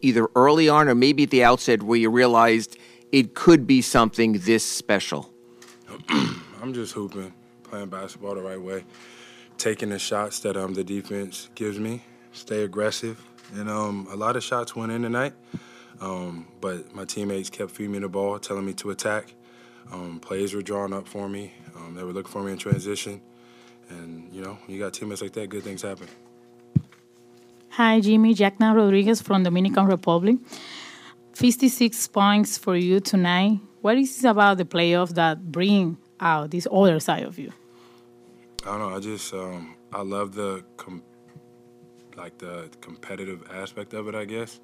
either early on or maybe at the outset where you realized it could be something this special? I'm just hooping, playing basketball the right way, taking the shots that the defense gives me, stay aggressive. And a lot of shots went in tonight, but my teammates kept feeding me the ball, telling me to attack. Plays were drawn up for me. They were looking for me in transition. And, you got teammates like that, good things happen. Hi, Jimmy. Jackna Rodriguez from Dominican Republic. 56 points for you tonight. What is it about the playoffs that bring out this other side of you? I don't know. I just I love the competitive aspect of it, I guess.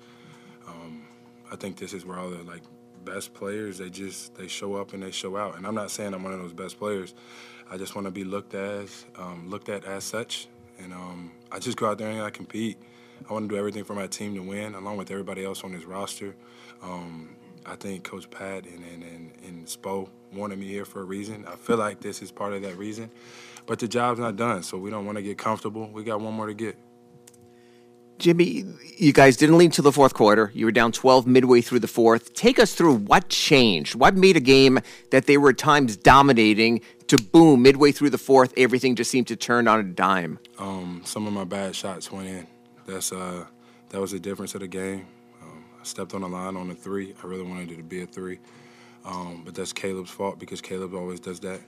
I think this is where all the best players they show up and they show out. And I'm not saying I'm one of those best players. I just want to be looked at as such. And I just go out there and I compete. I want to do everything for my team to win, along with everybody else on this roster. I think Coach Pat and Spo wanted me here for a reason. I feel like this is part of that reason. But the job's not done, so we don't want to get comfortable. We got one more to get. Jimmy, you guys didn't lead to the fourth quarter. You were down 12 midway through the fourth. Take us through what changed. What made a game that they were at times dominating to boom, midway through the fourth, everything just seemed to turn on a dime? Some of my bad shots went in. That was the difference of the game. I stepped on the line on a three. I really wanted it to be a three. But that's Caleb's fault because Caleb always does that.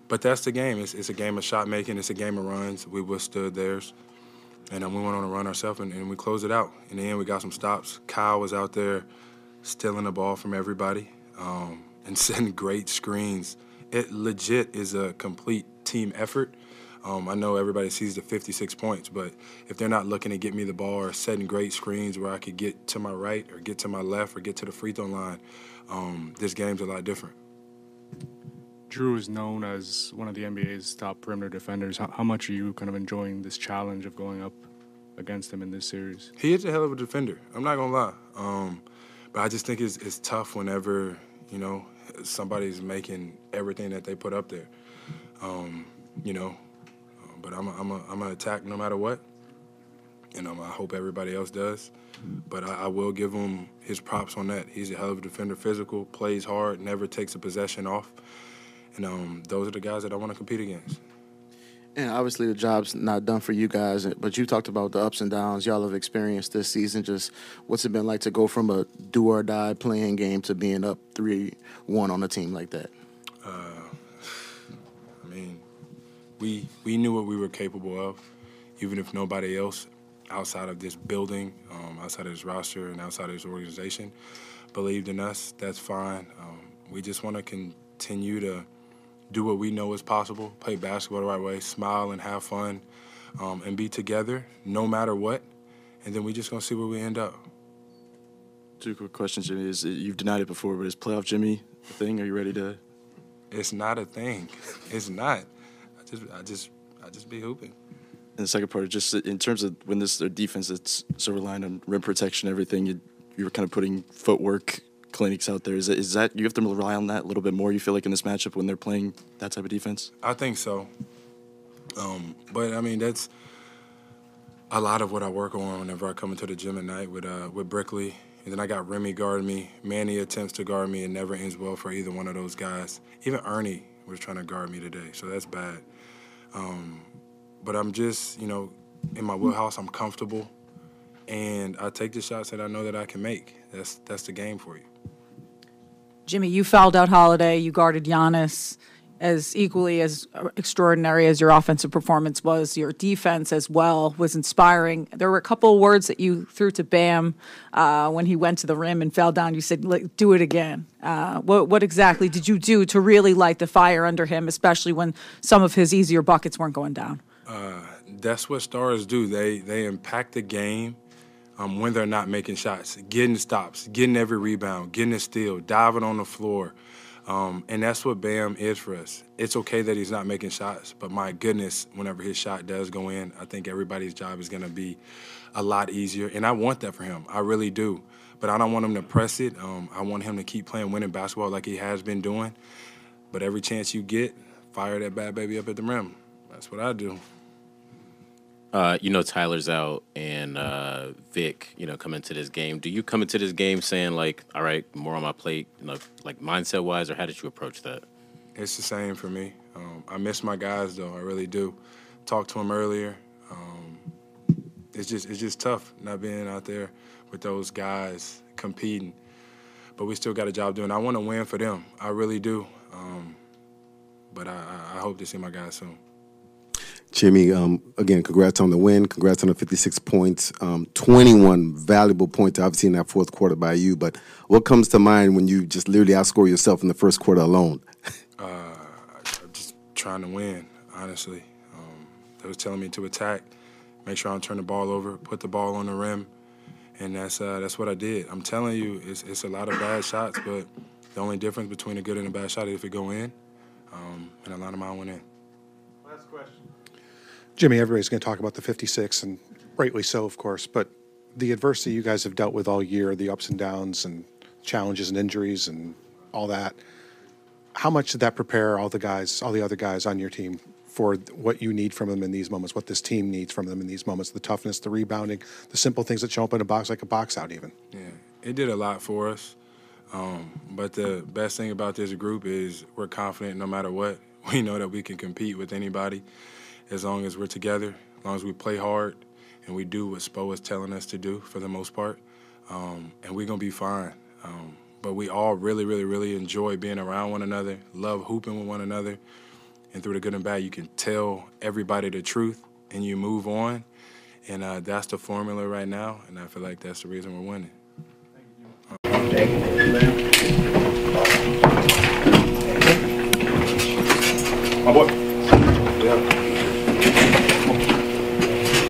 But that's the game. It's a game of shot making. It's a game of runs. We withstood theirs. And we went on a run ourselves, and we closed it out. In the end, we got some stops. Kyle was out there stealing the ball from everybody and setting great screens. It legit is a complete team effort. I know everybody sees the 56 points, but if they're not looking to get me the ball or setting great screens where I could get to my right or get to my left or get to the free throw line, this game's a lot different. Drew is known as one of the NBA's top perimeter defenders. How much are you kind of enjoying this challenge of going up against him in this series? He is a hell of a defender. I'm not going to lie. But I just think it's tough whenever, somebody's making everything that they put up there. But I'm a attack no matter what. And I hope everybody else does. But I will give him his props on that. He's a hell of a defender, physical, plays hard, never takes a possession off. And those are the guys that I want to compete against. And obviously the job's not done for you guys, but you talked about the ups and downs y'all have experienced this season. Just what's it been like to go from a do-or-die playing game to being up 3-1 on a team like that? We knew what we were capable of, even if nobody else outside of this building, outside of this roster, and outside of this organization believed in us. That's fine. We just want to continue to do what we know is possible, play basketball the right way, smile and have fun, and be together no matter what, and then we just going to see where we end up. Two quick questions, Jimmy. You've denied it before, but is playoff Jimmy a thing? Are you ready to? It's not a thing. It's not. I just be hooping. And the second part, just in terms of when this defense that's so reliant on rim protection, everything, you were kind of putting footwork clinics out there. Is that you have to rely on that a little bit more, you feel like, in this matchup when they're playing that type of defense? I think so. But, that's a lot of what I work on whenever I come into the gym at night with Brickley. And then I got Remy guarding me. Manny attempts to guard me. It never ends well for either one of those guys. Even Ernie was trying to guard me today, so that's bad. But I'm just, in my wheelhouse, I'm comfortable. And I take the shots that I know that I can make. That's the game for you. Jimmy, you fouled out Holiday. You guarded Giannis as equally as extraordinary as your offensive performance was. Your defense as well was inspiring. There were a couple of words that you threw to Bam when he went to the rim and fell down. You said, do it again. What exactly did you do to really light the fire under him, especially when some of his easier buckets weren't going down? That's what stars do. They impact the game when they're not making shots, getting stops, getting every rebound, getting a steal, diving on the floor. And that's what Bam is for us. It's okay that he's not making shots, but my goodness, whenever his shot does go in, I think everybody's job is going to be a lot easier. And I want that for him. I really do. But I don't want him to press it. I want him to keep playing winning basketball like he has been doing. But every chance you get, fire that bad baby up at the rim. That's what I do. You know Tyler's out and Vic, come into this game. Do you come into this game saying, like, all right, more on my plate, like mindset-wise, or how did you approach that? It's the same for me. I miss my guys, though. I really do. Talked to them earlier. It's just tough not being out there with those guys competing. But we still got a job doing. I want to win for them. I really do. But I hope to see my guys soon. Jimmy, again, congrats on the win. Congrats on the 56 points. 21 valuable points, obviously, in that fourth quarter by you. But what comes to mind when you just literally outscore yourself in the first quarter alone? Just trying to win, honestly. They was telling me to attack, make sure I don't turn the ball over, put the ball on the rim, and that's what I did. I'm telling you, it's a lot of bad shots, but the only difference between a good and a bad shot is if it go in, and a lot of mine went in. Last question. Jimmy, everybody's going to talk about the 56, and rightly so, of course, but the adversity you guys have dealt with all year, the ups and downs and challenges and injuries and all that, how much did that prepare all the other guys on your team for what you need from them in these moments, what this team needs from them in these moments, the toughness, the rebounding, the simple things that show up in a box, like a box out even? Yeah, it did a lot for us. But the best thing about this group is we're confident no matter what. We know that we can compete with anybody as long as we're together, as long as we play hard and we do what Spo is telling us to do for the most part. And we're going to be fine. But we all really, really, really enjoy being around one another, love hooping with one another. And through the good and bad, you can tell everybody the truth and you move on. And that's the formula right now. And I feel like that's the reason we're winning. My boy. Yeah.